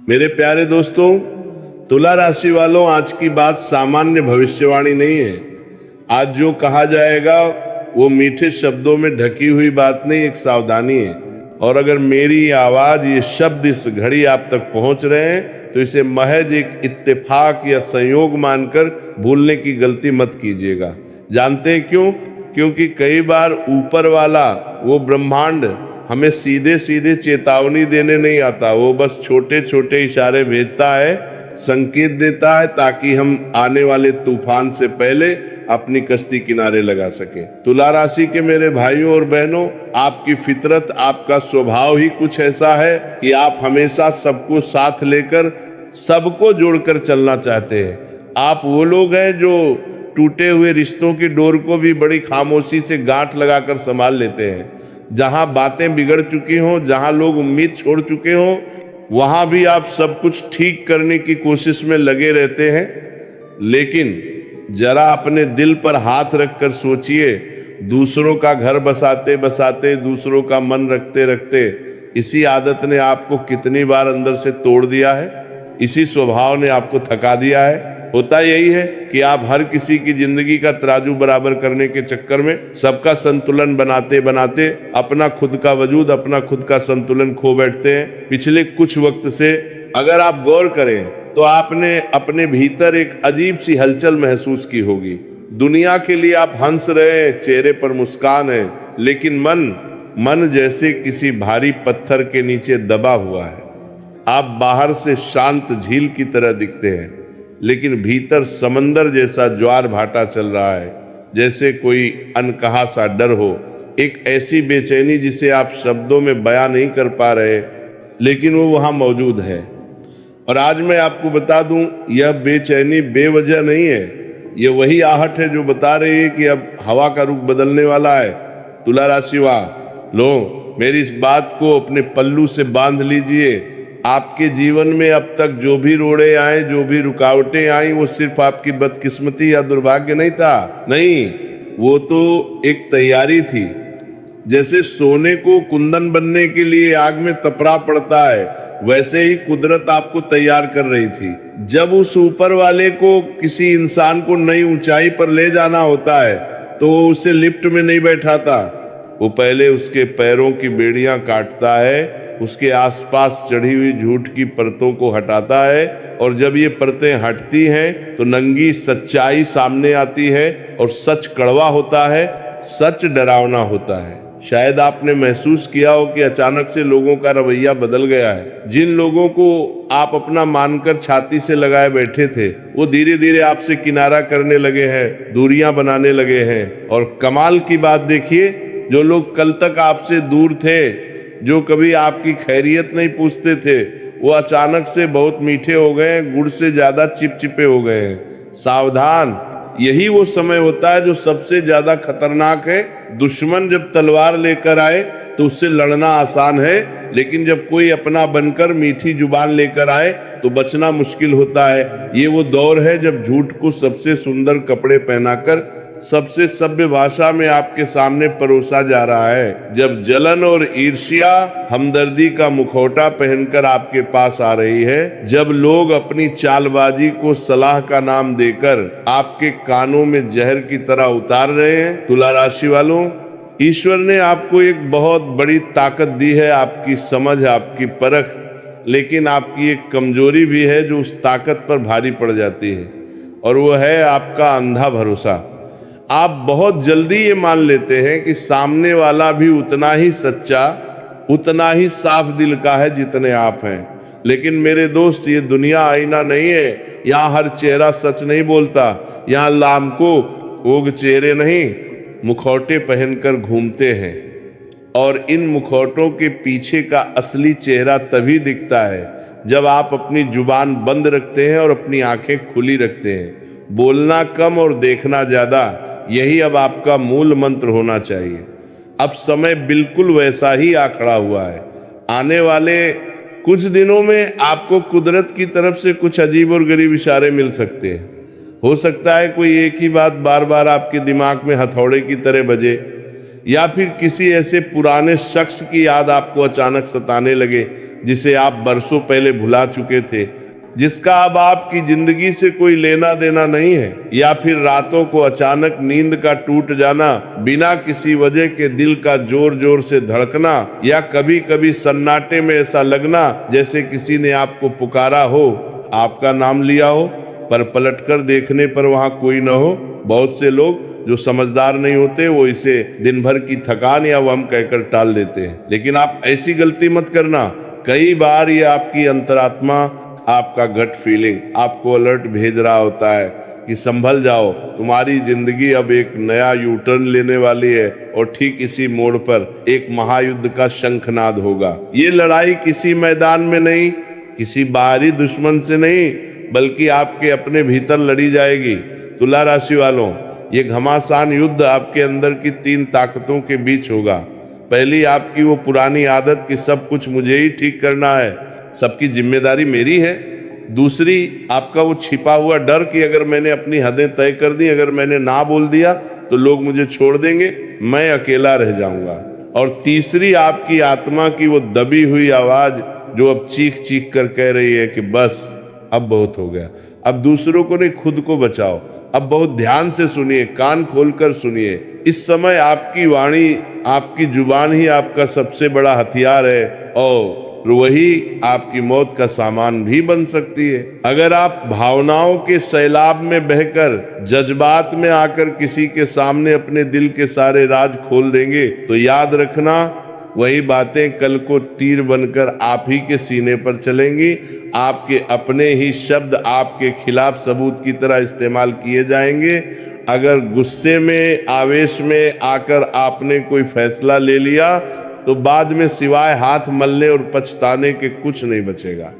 मेरे प्यारे दोस्तों, तुला राशि वालों, आज की बात सामान्य भविष्यवाणी नहीं है। आज जो कहा जाएगा वो मीठे शब्दों में ढकी हुई बात नहीं, एक सावधानी है। और अगर मेरी आवाज, ये शब्द इस घड़ी आप तक पहुंच रहे हैं तो इसे महज एक इत्तेफाक या संयोग मानकर भूलने की गलती मत कीजिएगा। जानते हैं क्यों? क्योंकि कई बार ऊपर वाला वो ब्रह्मांड हमें सीधे सीधे चेतावनी देने नहीं आता, वो बस छोटे छोटे इशारे भेजता है, संकेत देता है, ताकि हम आने वाले तूफान से पहले अपनी कश्ती किनारे लगा सके। तुला राशि के मेरे भाइयों और बहनों, आपकी फितरत, आपका स्वभाव ही कुछ ऐसा है कि आप हमेशा सबको साथ लेकर, सबको जोड़कर चलना चाहते हैं। आप वो लोग हैं जो टूटे हुए रिश्तों की डोर को भी बड़ी खामोशी से गांठ लगाकर संभाल लेते हैं। जहां बातें बिगड़ चुकी हों, जहां लोग उम्मीद छोड़ चुके हों, वहां भी आप सब कुछ ठीक करने की कोशिश में लगे रहते हैं। लेकिन जरा अपने दिल पर हाथ रखकर सोचिए, दूसरों का घर बसाते बसाते, दूसरों का मन रखते रखते, इसी आदत ने आपको कितनी बार अंदर से तोड़ दिया है, इसी स्वभाव ने आपको थका दिया है। होता यही है कि आप हर किसी की जिंदगी का तराजू बराबर करने के चक्कर में सबका संतुलन बनाते बनाते अपना खुद का वजूद, अपना खुद का संतुलन खो बैठते हैं। पिछले कुछ वक्त से अगर आप गौर करें तो आपने अपने भीतर एक अजीब सी हलचल महसूस की होगी। दुनिया के लिए आप हंस रहे हैं, चेहरे पर मुस्कान है, लेकिन मन जैसे किसी भारी पत्थर के नीचे दबा हुआ है। आप बाहर से शांत झील की तरह दिखते हैं, लेकिन भीतर समंदर जैसा ज्वार भाटा चल रहा है, जैसे कोई अनकहा सा डर हो, एक ऐसी बेचैनी जिसे आप शब्दों में बयां नहीं कर पा रहे, लेकिन वो वहां मौजूद है। और आज मैं आपको बता दूं, यह बेचैनी बेवजह नहीं है। यह वही आहट है जो बता रही है कि अब हवा का रुख बदलने वाला है। तुला राशि लो, मेरी इस बात को अपने पल्लू से बांध लीजिए। आपके जीवन में अब तक जो भी रोड़े आए, जो भी रुकावटें आई, वो सिर्फ आपकी बदकिस्मती या दुर्भाग्य नहीं था। नहीं, वो तो एक तैयारी थी। जैसे सोने को कुंदन बनने के लिए आग में तपना पड़ता है, वैसे ही कुदरत आपको तैयार कर रही थी। जब उस ऊपर वाले को किसी इंसान को नई ऊंचाई पर ले जाना होता है तो वो उसे लिफ्ट में नहीं बैठाता, वो पहले उसके पैरों की बेड़ियां काटता है, उसके आसपास चढ़ी हुई झूठ की परतों को हटाता है, और जब ये परतें हटती हैं तो नंगी सच्चाई सामने आती है, और सच कड़वा होता है, सच डरावना होता है। शायद आपने महसूस किया हो कि अचानक से लोगों का रवैया बदल गया है। जिन लोगों को आप अपना मानकर छाती से लगाए बैठे थे, वो धीरे धीरे आपसे किनारा करने लगे हैं, दूरियां बनाने लगे हैं। और कमाल की बात देखिए, जो लोग कल तक आपसे दूर थे, जो कभी आपकी खैरियत नहीं पूछते थे, वो अचानक से बहुत मीठे हो गए, गुड़ से ज्यादा चिपचिपे हो गए हैं। सावधान, यही वो समय होता है जो सबसे ज्यादा खतरनाक है। दुश्मन जब तलवार लेकर आए तो उससे लड़ना आसान है, लेकिन जब कोई अपना बनकर मीठी जुबान लेकर आए तो बचना मुश्किल होता है। ये वो दौर है जब झूठ को सबसे सुंदर कपड़े पहनाकर सबसे सभ्य भाषा में आपके सामने परोसा जा रहा है, जब जलन और ईर्ष्या हमदर्दी का मुखौटा पहनकर आपके पास आ रही है, जब लोग अपनी चालबाजी को सलाह का नाम देकर आपके कानों में जहर की तरह उतार रहे हैं। तुला राशि वालों, ईश्वर ने आपको एक बहुत बड़ी ताकत दी है, आपकी समझ, आपकी परख, लेकिन आपकी एक कमजोरी भी है जो उस ताकत पर भारी पड़ जाती है, और वो है आपका अंधा भरोसा। आप बहुत जल्दी ये मान लेते हैं कि सामने वाला भी उतना ही सच्चा, उतना ही साफ दिल का है जितने आप हैं। लेकिन मेरे दोस्त, ये दुनिया आईना नहीं है। यहाँ हर चेहरा सच नहीं बोलता। यहाँ लामको ओग चेहरे नहीं, मुखौटे पहनकर घूमते हैं, और इन मुखौटों के पीछे का असली चेहरा तभी दिखता है जब आप अपनी जुबान बंद रखते हैं और अपनी आंखें खुली रखते हैं। बोलना कम और देखना ज्यादा, यही अब आपका मूल मंत्र होना चाहिए। अब समय बिल्कुल वैसा ही आ खड़ा हुआ है। आने वाले कुछ दिनों में आपको कुदरत की तरफ से कुछ अजीब और गरीब इशारे मिल सकते हैं। हो सकता है कोई एक ही बात बार बार आपके दिमाग में हथौड़े की तरह बजे, या फिर किसी ऐसे पुराने शख्स की याद आपको अचानक सताने लगे जिसे आप बरसों पहले भुला चुके थे, जिसका अब आपकी जिंदगी से कोई लेना देना नहीं है, या फिर रातों को अचानक नींद का टूट जाना, बिना किसी वजह के दिल का जोर जोर से धड़कना, या कभी कभी सन्नाटे में ऐसा लगना जैसे किसी ने आपको पुकारा हो, आपका नाम लिया हो, पर पलटकर देखने पर वहां कोई न हो। बहुत से लोग जो समझदार नहीं होते वो इसे दिन भर की थकान या वहम कहकर टाल देते हैं, लेकिन आप ऐसी गलती मत करना। कई बार ये आपकी अंतरात्मा, आपका गट फीलिंग आपको अलर्ट भेज रहा होता है कि संभल जाओ, तुम्हारी जिंदगी अब एक नया यू टर्न लेने वाली है और ठीक इसी मोड़ पर एक महायुद्ध का शंखनाद होगा। ये लड़ाई किसी मैदान में नहीं, किसी बाहरी दुश्मन से नहीं, बल्कि आपके अपने भीतर लड़ी जाएगी। तुला राशि वालों, ये घमासान युद्ध आपके अंदर की 3 ताकतों के बीच होगा। पहली आपकी वो पुरानी आदत कि सब कुछ मुझे ही ठीक करना है, सबकी जिम्मेदारी मेरी है। दूसरी आपका वो छिपा हुआ डर कि अगर मैंने अपनी हदें तय कर दी, अगर मैंने ना बोल दिया तो लोग मुझे छोड़ देंगे, मैं अकेला रह जाऊंगा। और तीसरी आपकी आत्मा की वो दबी हुई आवाज जो अब चीख चीख कर कह रही है कि बस अब बहुत हो गया, अब दूसरों को नहीं खुद को बचाओ। अब बहुत ध्यान से सुनिए, कान खोलकर सुनिए। इस समय आपकी वाणी, आपकी जुबान ही आपका सबसे बड़ा हथियार है और वही आपकी मौत का सामान भी बन सकती है। अगर आप भावनाओं के सैलाब में बहकर, जज्बात में आकर किसी के सामने अपने दिल के सारे राज खोल देंगे तो याद रखना, वही बातें कल को तीर बनकर आप ही के सीने पर चलेंगी। आपके अपने ही शब्द आपके खिलाफ सबूत की तरह इस्तेमाल किए जाएंगे। अगर गुस्से में, आवेश में आकर आपने कोई फैसला ले लिया तो बाद में सिवाय हाथ मलने और पछताने के कुछ नहीं बचेगा।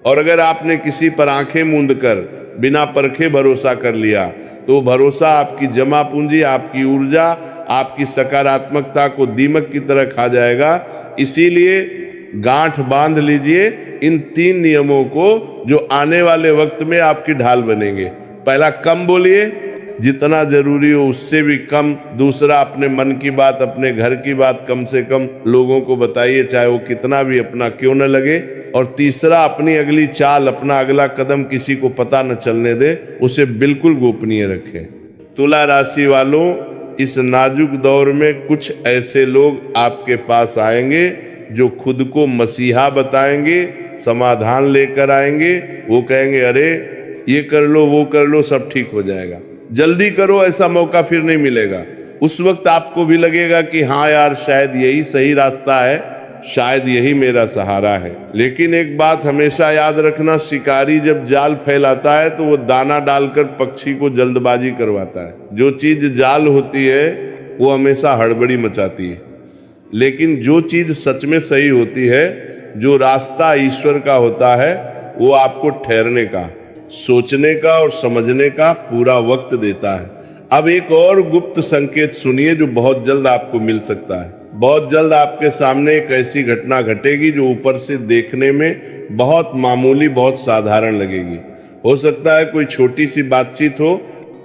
और अगर आपने किसी पर आंखें मूंद कर बिना परखे भरोसा कर लिया तो वो भरोसा आपकी जमा पूंजी, आपकी ऊर्जा, आपकी सकारात्मकता को दीमक की तरह खा जाएगा। इसीलिए गांठ बांध लीजिए इन 3 नियमों को जो आने वाले वक्त में आपकी ढाल बनेंगे। पहला, कम बोलिए, जितना जरूरी हो उससे भी कम। दूसरा, अपने मन की बात, अपने घर की बात कम से कम लोगों को बताइए, चाहे वो कितना भी अपना क्यों न लगे। और तीसरा, अपनी अगली चाल, अपना अगला कदम किसी को पता न चलने दे, उसे बिल्कुल गोपनीय रखें। तुला राशि वालों, इस नाजुक दौर में कुछ ऐसे लोग आपके पास आएंगे जो खुद को मसीहा बताएंगे, समाधान लेकर आएंगे। वो कहेंगे अरे ये कर लो, वो कर लो, सब ठीक हो जाएगा, जल्दी करो, ऐसा मौका फिर नहीं मिलेगा। उस वक्त आपको भी लगेगा कि हाँ यार, शायद यही सही रास्ता है, शायद यही मेरा सहारा है। लेकिन एक बात हमेशा याद रखना, शिकारी जब जाल फैलाता है तो वो दाना डालकर पक्षी को जल्दबाजी करवाता है। जो चीज जाल होती है वो हमेशा हड़बड़ी मचाती है, लेकिन जो चीज सच में सही होती है, जो रास्ता ईश्वर का होता है, वो आपको ठहरने का, सोचने का और समझने का पूरा वक्त देता है। अब एक और गुप्त संकेत सुनिए जो बहुत जल्द आपको मिल सकता है। बहुत जल्द आपके सामने एक ऐसी घटना घटेगी जो ऊपर से देखने में बहुत मामूली, बहुत साधारण लगेगी। हो सकता है कोई छोटी सी बातचीत हो,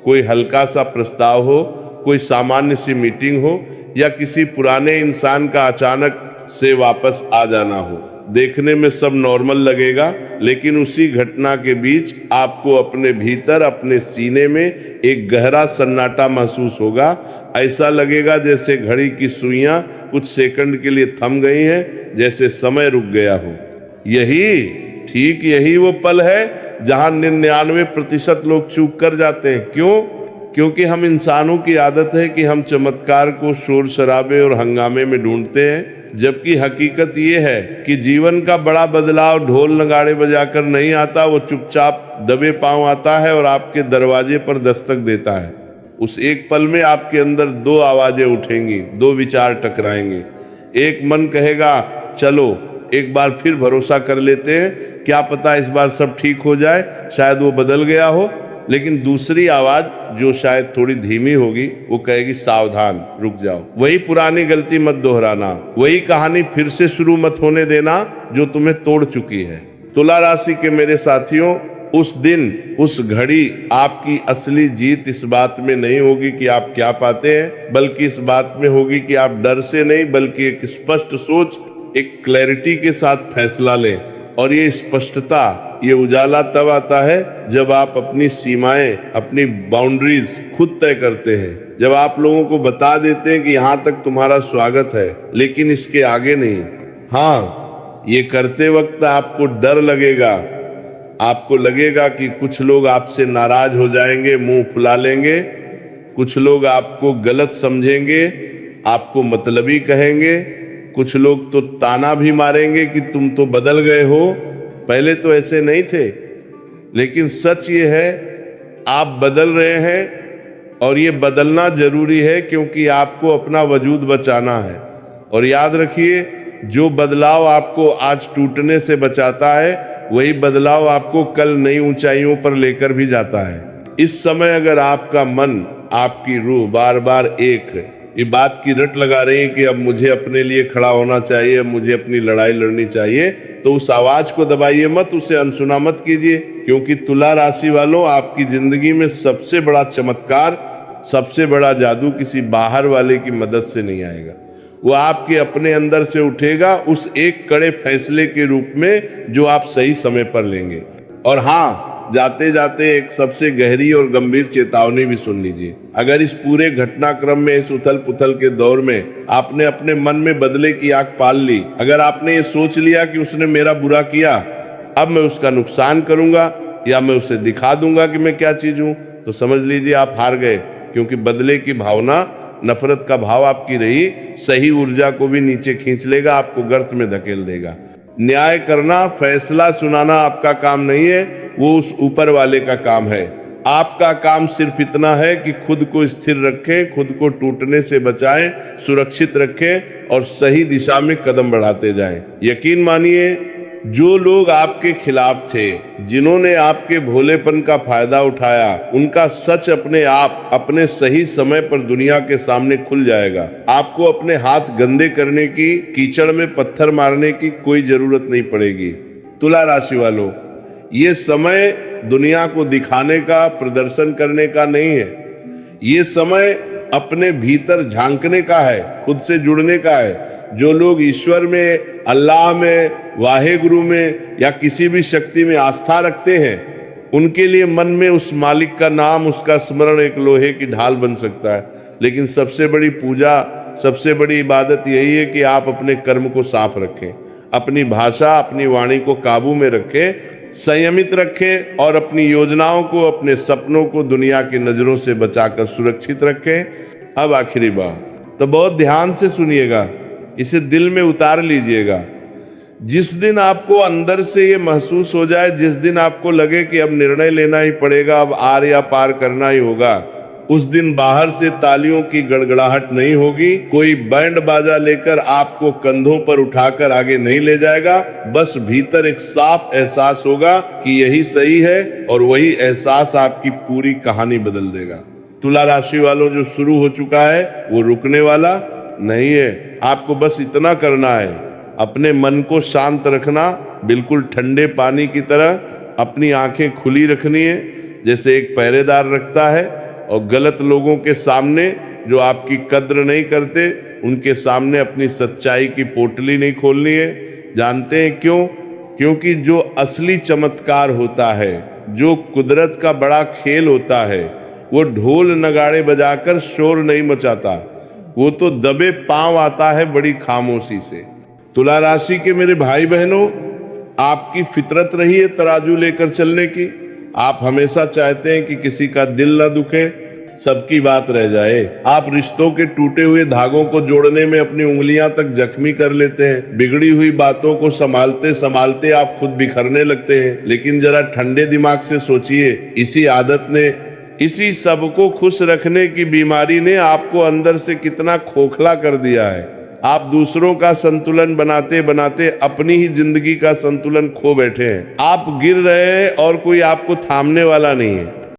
कोई हल्का सा प्रस्ताव हो, कोई सामान्य सी मीटिंग हो, या किसी पुराने इंसान का अचानक से वापस आ जाना हो। देखने में सब नॉर्मल लगेगा, लेकिन उसी घटना के बीच आपको अपने भीतर, अपने सीने में एक गहरा सन्नाटा महसूस होगा। ऐसा लगेगा जैसे घड़ी की सुइयां कुछ सेकंड के लिए थम गई हैं, जैसे समय रुक गया हो। यही वो पल है जहां 99% लोग चूक कर जाते हैं। क्यों? क्योंकि हम इंसानों की आदत है कि हम चमत्कार को शोर शराबे और हंगामे में ढूंढते हैं, जबकि हकीकत ये है कि जीवन का बड़ा बदलाव ढोल नगाड़े बजाकर नहीं आता, वो चुपचाप दबे पांव आता है और आपके दरवाजे पर दस्तक देता है। उस एक पल में आपके अंदर 2 आवाजें उठेंगी, 2 विचार टकराएंगे। एक मन कहेगा चलो एक बार फिर भरोसा कर लेते हैं, क्या पता इस बार सब ठीक हो जाए, शायद वो बदल गया हो। लेकिन दूसरी आवाज जो शायद थोड़ी धीमी होगी, वो कहेगी सावधान, रुक जाओ, वही पुरानी गलती मत दोहराना, वही कहानी फिर से शुरू मत होने देना जो तुम्हें तोड़ चुकी है। तुला राशि के मेरे साथियों, उस दिन, उस घड़ी आपकी असली जीत इस बात में नहीं होगी कि आप क्या पाते हैं, बल्कि इस बात में होगी कि आप डर से नहीं, बल्कि एक स्पष्ट सोच, एक क्लैरिटी के साथ फैसला लें। और ये स्पष्टता, ये उजाला तब आता है जब आप अपनी सीमाएं, अपनी बाउंड्रीज खुद तय करते हैं, जब आप लोगों को बता देते हैं कि यहाँ तक तुम्हारा स्वागत है लेकिन इसके आगे नहीं। हाँ, ये करते वक्त आपको डर लगेगा, आपको लगेगा कि कुछ लोग आपसे नाराज हो जाएंगे, मुंह फुला लेंगे, कुछ लोग आपको गलत समझेंगे, आपको मतलबी कहेंगे, कुछ लोग तो ताना भी मारेंगे कि तुम तो बदल गए हो, पहले तो ऐसे नहीं थे। लेकिन सच ये है, आप बदल रहे हैं और ये बदलना जरूरी है क्योंकि आपको अपना वजूद बचाना है। और याद रखिए, जो बदलाव आपको आज टूटने से बचाता है वही बदलाव आपको कल नई ऊंचाइयों पर लेकर भी जाता है। इस समय अगर आपका मन, आपकी रूह बार बार एक है, ये बात की रट लगा रही है कि अब मुझे अपने लिए खड़ा होना चाहिए, अब मुझे अपनी लड़ाई लड़नी चाहिए, तो उस आवाज को दबाइए मत, उसे अनसुना मत कीजिए। क्योंकि तुला राशि वालों, आपकी जिंदगी में सबसे बड़ा चमत्कार, सबसे बड़ा जादू किसी बाहर वाले की मदद से नहीं आएगा, वो आपके अपने अंदर से उठेगा उस एक कड़े फैसले के रूप में जो आप सही समय पर लेंगे। और हाँ, जाते जाते एक सबसे गहरी और गंभीर चेतावनी भी सुन लीजिए। अगर इस पूरे घटनाक्रम में, इस उथल पुथल के दौर में आपने अपने मन में बदले की आग पाल ली, अगर आपने ये सोच लिया कि उसने मेरा बुरा किया, अब मैं उसका नुकसान करूंगा या मैं उसे दिखा दूंगा कि मैं क्या चीज हूं, तो समझ लीजिए आप हार गए। क्योंकि बदले की भावना, नफरत का भाव आपकी रही, सही ऊर्जा को भी नीचे खींच लेगा, आपको गर्त में धकेल देगा। न्याय करना, फैसला सुनाना आपका काम नहीं है, वो उस ऊपर वाले का काम है। आपका काम सिर्फ इतना है कि खुद को स्थिर रखें, खुद को टूटने से बचाएं, सुरक्षित रखें और सही दिशा में कदम बढ़ाते जाएं। यकीन मानिए, जो लोग आपके खिलाफ थे, जिन्होंने आपके भोलेपन का फायदा उठाया, उनका सच अपने आप, अपने सही समय पर दुनिया के सामने खुल जाएगा। आपको अपने हाथ गंदे करने की, कीचड़ में पत्थर मारने की कोई जरूरत नहीं पड़ेगी। तुला राशि वालों, ये समय दुनिया को दिखाने का, प्रदर्शन करने का नहीं है। ये समय अपने भीतर झांकने का है, खुद से जुड़ने का है। जो लोग ईश्वर में, अल्लाह में, वाहे गुरु में या किसी भी शक्ति में आस्था रखते हैं, उनके लिए मन में उस मालिक का नाम, उसका स्मरण एक लोहे की ढाल बन सकता है। लेकिन सबसे बड़ी पूजा, सबसे बड़ी इबादत यही है कि आप अपने कर्म को साफ रखें, अपनी भाषा, अपनी वाणी को काबू में रखें, संयमित रखें और अपनी योजनाओं को, अपने सपनों को दुनिया की नजरों से बचाकर सुरक्षित रखें। अब आखिरी बात, तो बहुत ध्यान से सुनिएगा, इसे दिल में उतार लीजिएगा। जिस दिन आपको अंदर से ये महसूस हो जाए, जिस दिन आपको लगे कि अब निर्णय लेना ही पड़ेगा, अब आर या पार करना ही होगा, उस दिन बाहर से तालियों की गड़गड़ाहट नहीं होगी, कोई बैंड बाजा लेकर आपको कंधों पर उठाकर आगे नहीं ले जाएगा। बस भीतर एक साफ एहसास होगा कि यही सही है और वही एहसास आपकी पूरी कहानी बदल देगा। तुला राशि वालों, जो शुरू हो चुका है वो रुकने वाला नहीं है। आपको बस इतना करना है, अपने मन को शांत रखना, बिल्कुल ठंडे पानी की तरह अपनी आंखें खुली रखनी है, जैसे एक पहरेदार रखता है। और गलत लोगों के सामने, जो आपकी कद्र नहीं करते, उनके सामने अपनी सच्चाई की पोटली नहीं खोलनी है। जानते हैं क्यों? क्योंकि जो असली चमत्कार होता है, जो कुदरत का बड़ा खेल होता है, वो ढोल नगाड़े बजाकर शोर नहीं मचाता, वो तो दबे पांव आता है बड़ी खामोशी से। तुला राशि के मेरे भाई बहनों, आपकी फितरत रही है तराजू लेकर चलने की। आप हमेशा चाहते हैं कि किसी का दिल ना दुखे, सबकी बात रह जाए। आप रिश्तों के टूटे हुए धागों को जोड़ने में अपनी उंगलियां तक जख्मी कर लेते हैं। बिगड़ी हुई बातों को संभालते संभालते आप खुद बिखरने लगते हैं। लेकिन जरा ठंडे दिमाग से सोचिए, इसी आदत ने, इसी सबको खुश रखने की बीमारी ने आपको अंदर से कितना खोखला कर दिया है। आप दूसरों का संतुलन बनाते बनाते अपनी ही जिंदगी का संतुलन खो बैठे हैं। आप गिर रहे हैं और कोई आपको थामने वाला नहीं है।